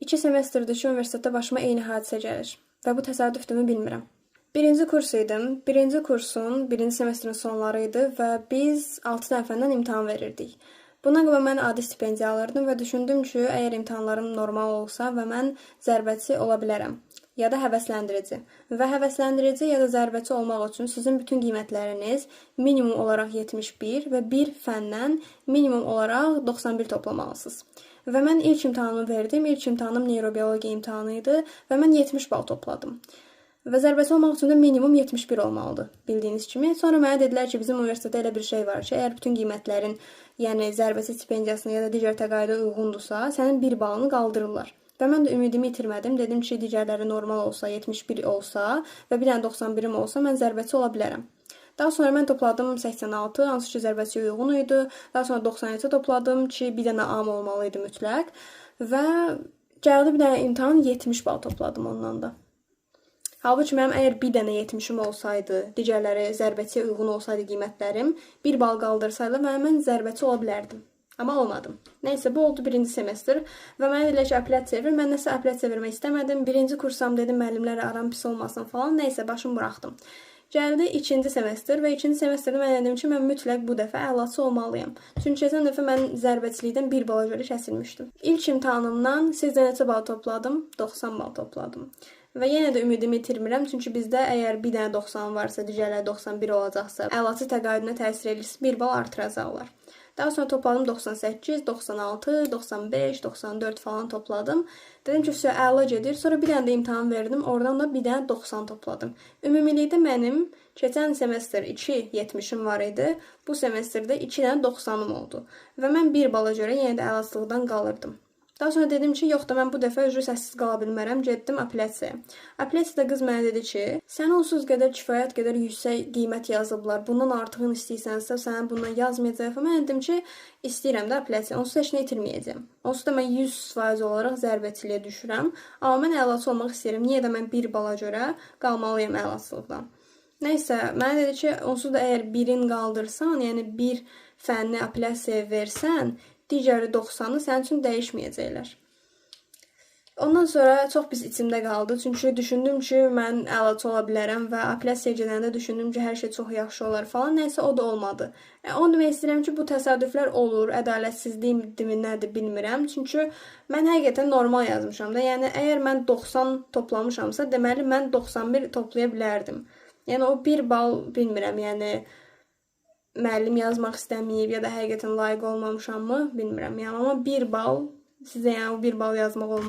2 semestrdir ki, universitetdə başıma eyni hadisə gəlir və bu təsadüfdürmü bilmirəm. Birinci kurs idim. Birinci kursun birinci semestrin sonları idi və biz 6 nəfərdən imtahan verirdik. Bundan qabaq mən adi stipendiya alırdım və düşündüm ki, əgər imtahanlarım normal olsa və mən zərbəçi ola bilərəm ya da həvəsləndirici. Və həvəsləndirici ya da zərbəçi olmaq üçün sizin bütün qiymətləriniz minimum olaraq 71 və bir fəndən minimum olaraq 91 toplamalısınız. Və mən ilk imtahanımı verdim. İlk imtahanım neyrobiologiya imtahanı idi və mən 70 bal topladım. Və zərbəçi olmaq üçün də minimum 71 olmalıdır, bildiyiniz kimi. Sonra mənə dedilər ki, bizim universitetdə elə bir şey var ki, əgər bütün qiymətlərin, yəni zərbəçi stipendiyasına ya da digər təqaüdə uyğundursa, sənin bir balını qaldırırlar. Və mən də ümidimi itirmədim. Dedim ki, digərləri normal olsa, 71 olsa və bir dənə 91'im olsa, mən zərbəçi ola bilərəm. Daha sonra mən topladım 86, hansı ki zərbəçiyə uyğun idi. Daha sonra 97 topladım ki, bir dənə am olmalı idi mütləq. Və gəldi bir dənə imtahan 70 bal topladım ondan da. Halbuki mənim əgər bir dənə 70'im olsaydı, digərləri zərbəçiyə uyğun olsaydı qiymətlərim, bir bal qaldırsaydı mən zərbəçi ola bilərdim. Amma olmadım. Nəysə, bu oldu birinci semestr və mənə dedilər ki, apellyasiya ver. Mən nəsə apellyasiya vermək istəmədim. Birinci kursam dedim, müəllimlərlə aram pis olmasın falan. Nəysə, başımı buraxdım. Gəldi ikinci semestr və ikinci semestrdə mən dedim ki, mən mütləq bu dəfə əlaçı olmalıyam. Çünki keçən dəfə mən zərbəçilikdən bir bala görə kəsilmişdim. İlk imtahanımdan sizdə neçə bal topladım? 90 bal topladım. Və yenə də ümidimi itirmirəm, çünki bizdə əgər bir dənə 90 varsa, digərləri 91 olacaqsa, əlaçı təqaüdünə təsir edirsə, bir bal artıracaqlar. Daha sonra topladım 98, 96, 95, 94 falan topladım. Dedim ki, əla gedir. Sonra bir dənə də imtahan verdim. Oradan da bir dənə 90 topladım. Ümumilikdə mənim keçən semestr 2 70'im var idi. Bu semestrdə 2 dənə 90'ım oldu. Və mən bir bala görə yenə də əlaçılıqdan qalırdım. Daha sonra dedim ki, yox da mən bu dəfə səssiz qala bilmərəm, getdim apellyasiyaya. Apellyasiyada qız mənə dedi ki, sən onsuz qədər kifayət qədər yüksək qiymət yazıblar, bundan artığını istəyirsənsə, sənə bundan yazmayacaq. Mən dedim ki, istəyirəm də apellyasiya, onsuz heç nə itirməyəcəm. Onsuz da mən 100% olaraq zərbəçiliyə düşürəm, amma mən əlaçı olmaq istəyirəm. Niyə də mən bir bala görə qalmalıyam əlaçılıqdan. Nəysə, mənə dedi ki, onsuz da əgər birin qaldırsan, yəni bir fənni apellyasiyaya versən, digəri 90'ı sənin üçün dəyişməyəcəklər. Ondan sonra çox pis içimdə qaldı. Çünki düşündüm ki, mən əlaçı ola bilərəm və apellyasiyaya gedəndə düşündüm ki, hər şey çox yaxşı olar falan. Nəysə, o da olmadı. Onu demək istəyirəm ki, bu təsadüflər olur, ədalətsizlikdir, nədir bilmirəm. Çünki mən həqiqətən normal yazmışam da. Yəni, əgər mən 90 toplamışamsa, deməli, mən 91 toplaya bilərdim. Yəni, o bir bal bilmirəm, yəni müəllim yazmaq istəməyib ya da həqiqətən layiq olmamışammı, bilmirəm. Yəni, amma bir bal, sizə yəni o bir bal yazmaq olmaz.